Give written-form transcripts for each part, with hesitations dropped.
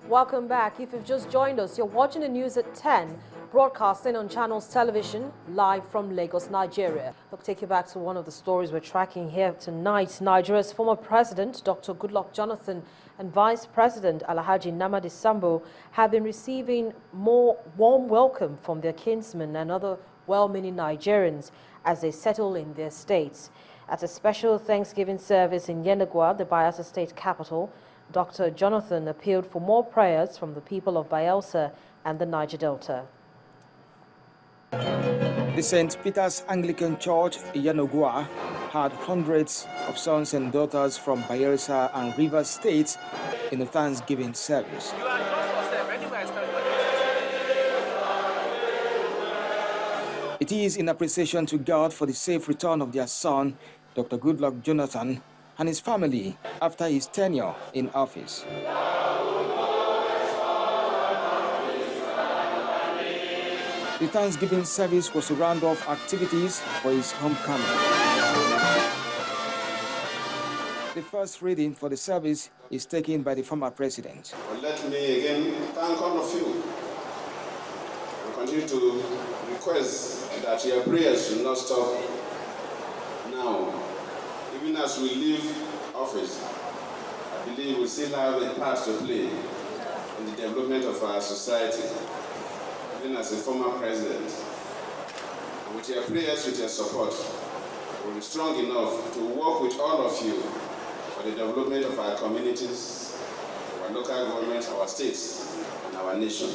Welcome back. If you've just joined us, you're watching the news at 10, broadcasting on Channels Television, live from Lagos, Nigeria. I'll take you back to one of the stories we're tracking here tonight. Nigeria's former president, Dr. Goodluck Jonathan, and Vice President Alhaji Namadi Sambo have been receiving more warm welcome from their kinsmen and other well-meaning Nigerians as they settle in their states. At a special Thanksgiving service in Yenagoa, the Bayelsa state capital, Dr. Jonathan appealed for more prayers from the people of Bayelsa and the Niger Delta. The St. Peter's Anglican Church in Yenagoa had hundreds of sons and daughters from Bayelsa and Rivers states in the Thanksgiving service. It is in appreciation to God for the safe return of their son, Dr. Goodluck Jonathan, and his family after his tenure in office. The Thanksgiving service was a round-off activities for his homecoming. The first reading for the service is taken by the former president. Well, let me again thank all of you and continue to request that your prayers should not stop now. Even as we leave office, I believe we still have a part to play in the development of our society. Even as a former president, and with your prayers, with your support, we'll be strong enough to work with all of you for the development of our communities, our local governments, our states, and our nation.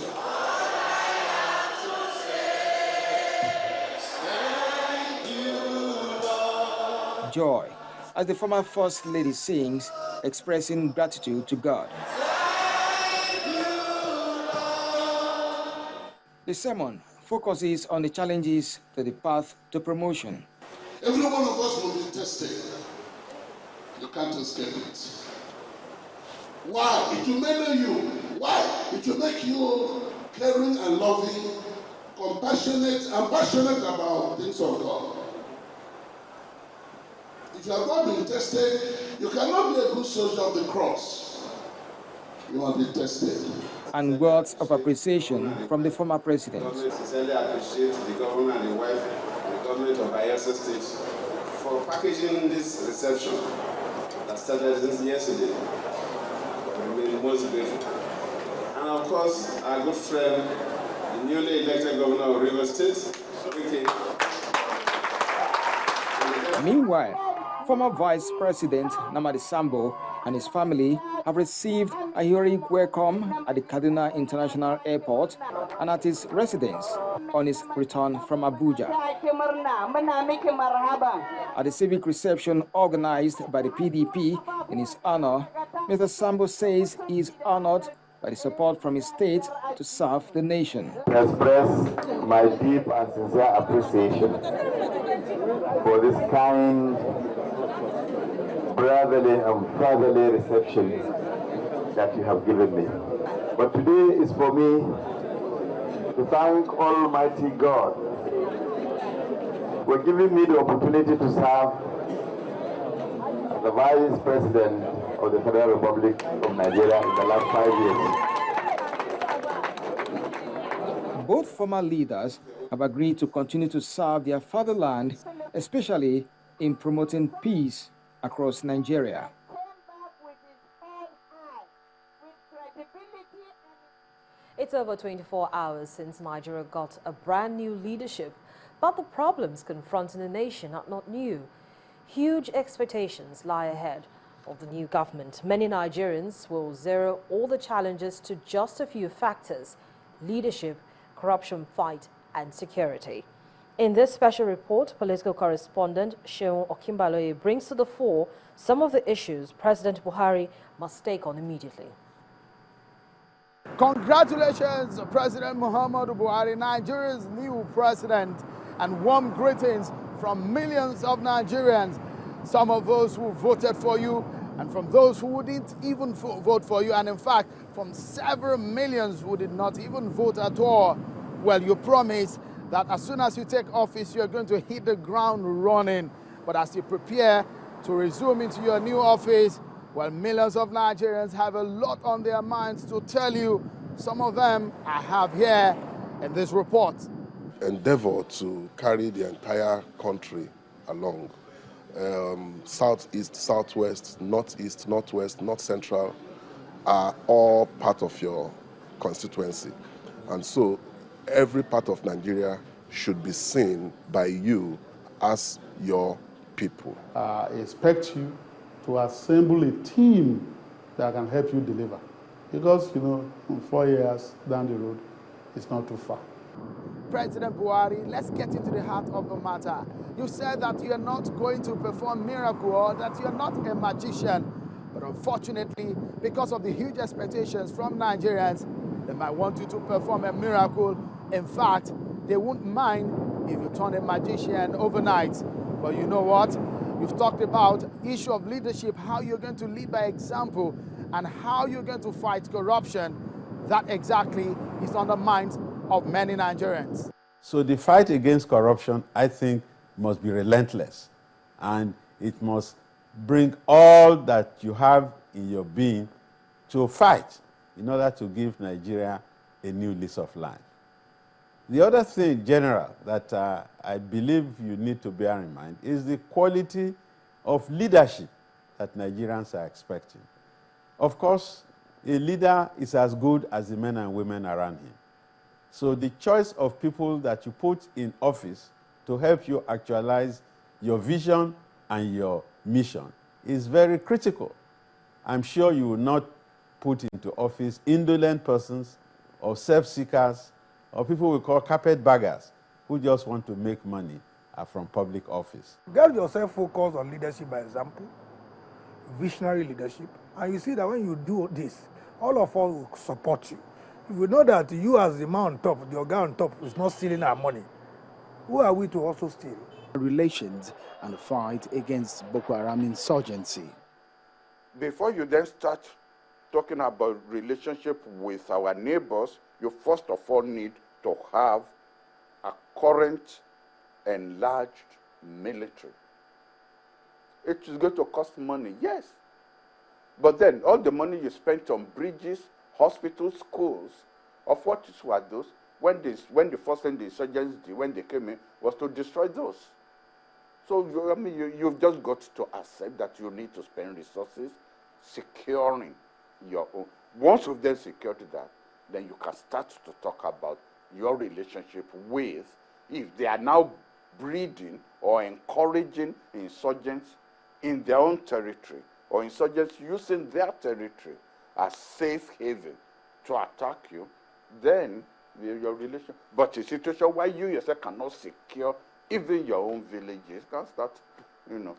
Joy, as the former First Lady sings, expressing gratitude to God. The sermon focuses on the challenges to the path to promotion. Every one of us will be tested. You can't escape it. Why? It will measure you. Why? It will make you caring and loving, compassionate and passionate about things of God. If you have not been tested, you cannot be a good soldier of the cross. You will be tested. And words of appreciation from the former president. I sincerely appreciate the governor and the wife and the government of Bayelsa State for packaging this reception that started since yesterday. We're most grateful. And of course, our good friend, the newly elected governor of Rivers State. Meanwhile, former Vice President Namadi Sambo and his family have received a heroic welcome at the Kaduna International Airport and at his residence on his return from Abuja. At the civic reception organized by the PDP in his honor, Mr. Sambo says he is honored by the support from his state to serve the nation. I express my deep and sincere appreciation for this kind, brotherly and fatherly reception that you have given me. But today is for me to thank Almighty God for giving me the opportunity to serve as the Vice President of the Federal Republic of Nigeria in the last 5 years. Both former leaders have agreed to continue to serve their fatherland, especially in promoting peace across Nigeria. It's over 24 hours since Nigeria got a brand new leadership, but the problems confronting the nation are not new. Huge expectations lie ahead of the new government. Many Nigerians will zero all the challenges to just a few factors: leadership, corruption fight, and security. In this special report, political correspondent Seun Okinbaloye brings to the fore some of the issues President Buhari must take on immediately. Congratulations, President Muhammadu Buhari, Nigeria's new president, and warm greetings from millions of Nigerians, some of those who voted for you, and from those who didn't even vote for you, and in fact, from several millions who did not even vote at all. Well, you promised that as soon as you take office, you're going to hit the ground running. But as you prepare to resume into your new office, Well, millions of Nigerians have a lot on their minds to tell you. Some of them I have here in this report. Endeavor to carry the entire country along. Southeast, southwest, northeast, northwest, north central are all part of your constituency. And so every part of Nigeria should be seen by you as your people. I expect you to assemble a team that can help you deliver. Because, you know, 4 years down the road, it's not too far. President Buhari, let's get into the heart of the matter. You said that you are not going to perform miracle or that you are not a magician. But unfortunately, because of the huge expectations from Nigerians, they might want you to perform a miracle. In fact, they won't mind if you turn a magician overnight. But you know what? You've talked about issue of leadership, how you're going to lead by example, and how you're going to fight corruption. That exactly is on the minds of many Nigerians. So the fight against corruption, I think, must be relentless. And it must bring all that you have in your being to fight in order to give Nigeria a new lease of life. The other thing, General, that I believe you need to bear in mind is the quality of leadership that Nigerians are expecting. Of course, a leader is as good as the men and women around him. So the choice of people that you put in office to help you actualize your vision and your mission is very critical. I'm sure you will not put into office indolent persons or self-seekers or people we call carpetbaggers who just want to make money from public office. Get yourself focused on leadership by example, visionary leadership, and you see that when you do this, all of us will support you. If we know that you as the man on top, the guy on top is not stealing our money, who are we to also steal? Relations and the fight against Boko Haram insurgency. Before you then start talking about relationship with our neighbors, you first of all need to have a current enlarged military. It is going to cost money, yes. But then all the money you spent on bridges, hospitals, schools, of what were those? When the first thing the insurgents did when they came in was to destroy those. So you've just got to accept that you need to spend resources securing your own. Once you've then secured that, then you can start to talk about your relationship with, if they are now breeding or encouraging insurgents in their own territory, or insurgents using their territory as safe haven to attack you, then your relation. But a situation where you yourself cannot secure even your own villages, you can start,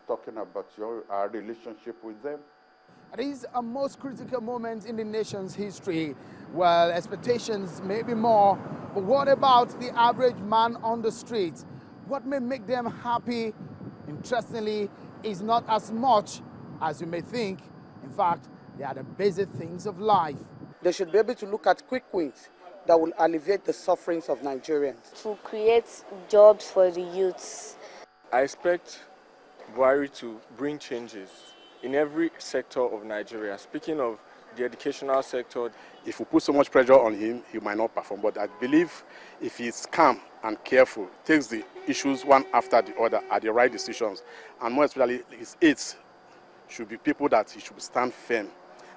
talking about your relationship with them. It is a most critical moment in the nation's history. Well, expectations may be more, but what about the average man on the street? What may make them happy, interestingly, is not as much as you may think. In fact, they are the basic things of life. They should be able to look at quick wins that will alleviate the sufferings of Nigerians. To create jobs for the youths. I expect Buhari to bring changes in every sector of Nigeria. Speaking of the educational sector, if we put so much pressure on him, he might not perform. But I believe if he's calm and careful, takes the issues one after the other, are the right decisions, and more especially his aides should be people that he should stand firm.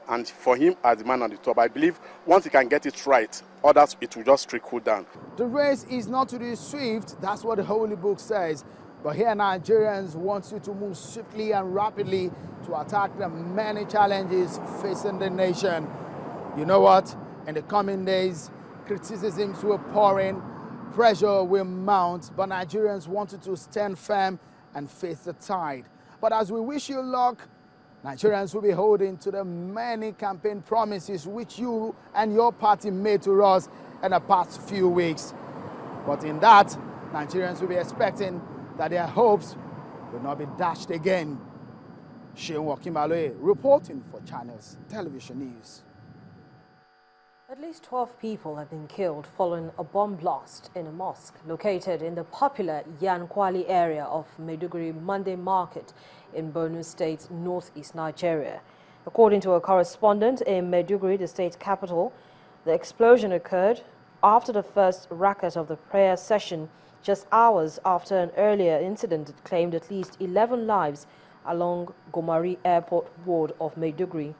And for him as the man on the top, I believe once he can get it right, others, it will just trickle down. The race is not to the swift, that's what the Holy Book says. But here Nigerians want you to move swiftly and rapidly to attack the many challenges facing the nation. You know what? In the coming days, criticisms will pour in, pressure will mount, but Nigerians want you to stand firm and face the tide. But as we wish you luck, Nigerians will be holding to the many campaign promises which you and your party made to us in the past few weeks. But in that, Nigerians will be expecting that their hopes will not be dashed again. Sheon Wakimaloe reporting for Channels Television News. At least 12 people have been killed following a bomb blast in a mosque located in the popular Yankwali area of Maiduguri Monday Market in Borno State, northeast Nigeria. According to a correspondent in Maiduguri, the state capital, the explosion occurred after the first racket of the prayer session, just hours after an earlier incident that claimed at least 11 lives along Gomari Airport ward of Maiduguri.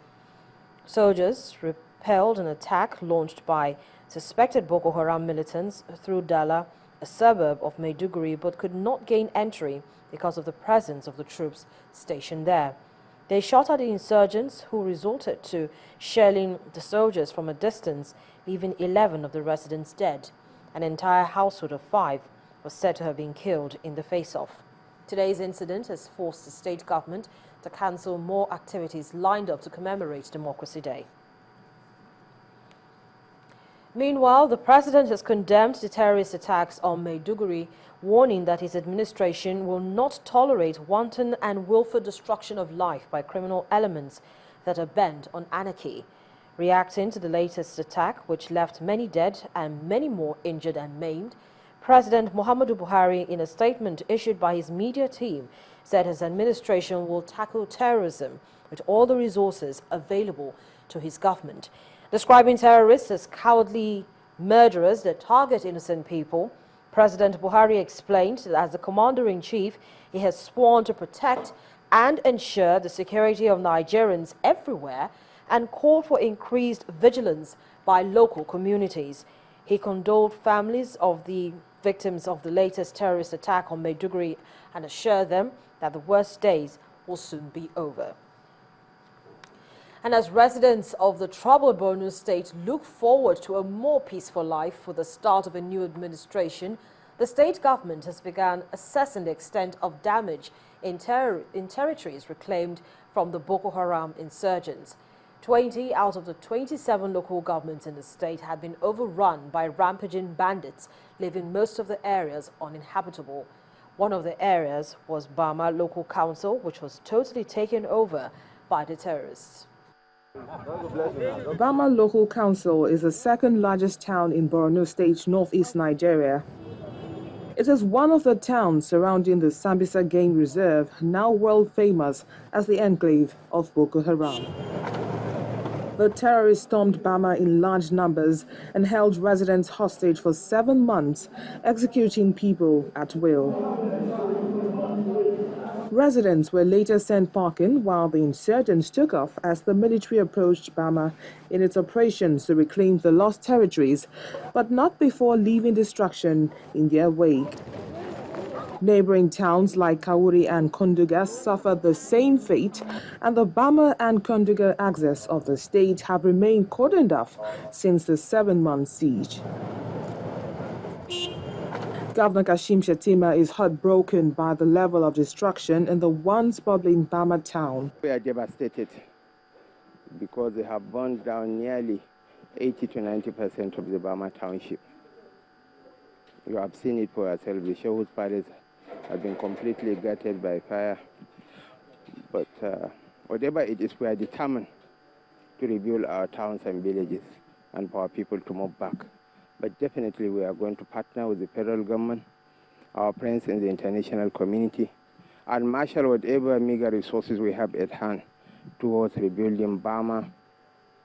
Soldiers repelled an attack launched by suspected Boko Haram militants through Dala, a suburb of Maiduguri, but could not gain entry because of the presence of the troops stationed there. They shot at the insurgents, who resorted to shelling the soldiers from a distance, leaving 11 of the residents dead. An entire household of 5 was said to have been killed in the face-off. Today's incident has forced the state government to cancel more activities lined up to commemorate Democracy Day. Meanwhile, the president has condemned the terrorist attacks on Maiduguri, warning that his administration will not tolerate wanton and willful destruction of life by criminal elements that are bent on anarchy. Reacting to the latest attack, which left many dead and many more injured and maimed, President Muhammadu Buhari, in a statement issued by his media team, said his administration will tackle terrorism with all the resources available to his government. Describing terrorists as cowardly murderers that target innocent people, President Buhari explained that as the commander-in-chief, he has sworn to protect and ensure the security of Nigerians everywhere and called for increased vigilance by local communities. He condoled families of the victims of the latest terrorist attack on Maiduguri and assured them that the worst days will soon be over. And as residents of the troubled Borno state look forward to a more peaceful life with the start of a new administration, the state government has begun assessing the extent of damage in territories reclaimed from the Boko Haram insurgents. 20 out of the 27 local governments in the state had been overrun by rampaging bandits, leaving most of the areas uninhabitable. One of the areas was Bama Local Council, which was totally taken over by the terrorists. Bama Local Council is the second largest town in Borno State, northeast Nigeria. It is one of the towns surrounding the Sambisa Game Reserve, now world famous as the enclave of Boko Haram. The terrorists stormed Bama in large numbers and held residents hostage for 7 months, executing people at will. Residents were later sent packing while the insurgents took off as the military approached Bama in its operations to reclaim the lost territories, but not before leaving destruction in their wake. Neighboring towns like Kauri and Konduga suffered the same fate, and the Bama and Konduga axis of the state have remained cordoned off since the 7-month siege. Governor Kashim Shettima is heartbroken by the level of destruction in the once bubbling Bama town. We are devastated because they have burned down nearly 80 to 90% of the Bama township. You have seen it for yourself. The Shehus Palace have been completely gutted by fire. But whatever it is, we are determined to rebuild our towns and villages and for our people to move back. But definitely we are going to partner with the federal government, our friends in the international community, and marshal whatever meager resources we have at hand towards rebuilding Bama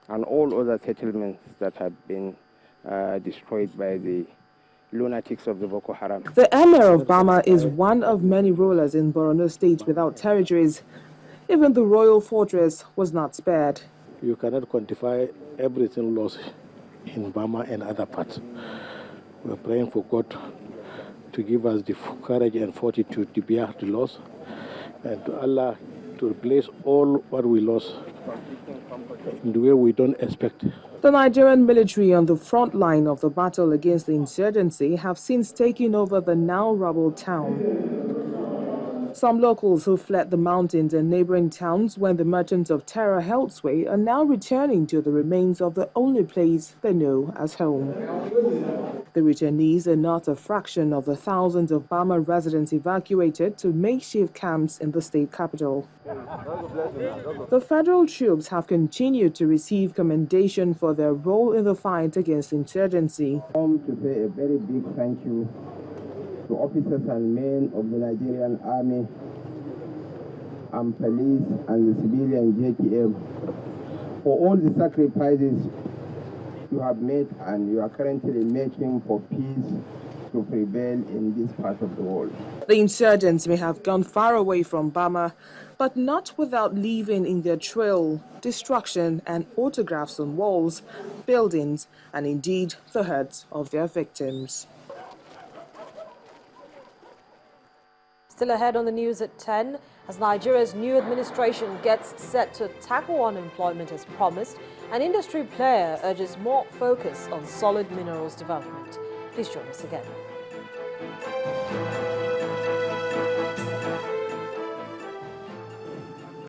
and all other settlements that have been destroyed by the lunatics of the Boko Haram. The emir of Bama is one of many rulers in Borno State without territories. Even the royal fortress was not spared. You cannot quantify everything lost in Bama and other parts. We're praying for God to give us the courage and fortitude to bear the loss, and to Allah to replace all what we lost in the way we don't expect. The Nigerian military on the front line of the battle against the insurgency have since taken over the now rubble town. Some locals who fled the mountains and neighboring towns when the merchants of terror held sway are now returning to the remains of the only place they know as home. The returnees are not a fraction of the thousands of Bama residents evacuated to makeshift camps in the state capital. The federal troops have continued to receive commendation for their role in the fight against insurgency. I want to say a very big thank you to officers and men of the Nigerian Army and police and the civilian JTF for all the sacrifices you have made and you are currently making for peace to prevail in this part of the world. The insurgents may have gone far away from Bama, but not without leaving in their trail destruction and autographs on walls, buildings, and indeed the hearts of their victims. Still ahead on the news at 10, as Nigeria's new administration gets set to tackle unemployment as promised, an industry player urges more focus on solid minerals development. Please join us again.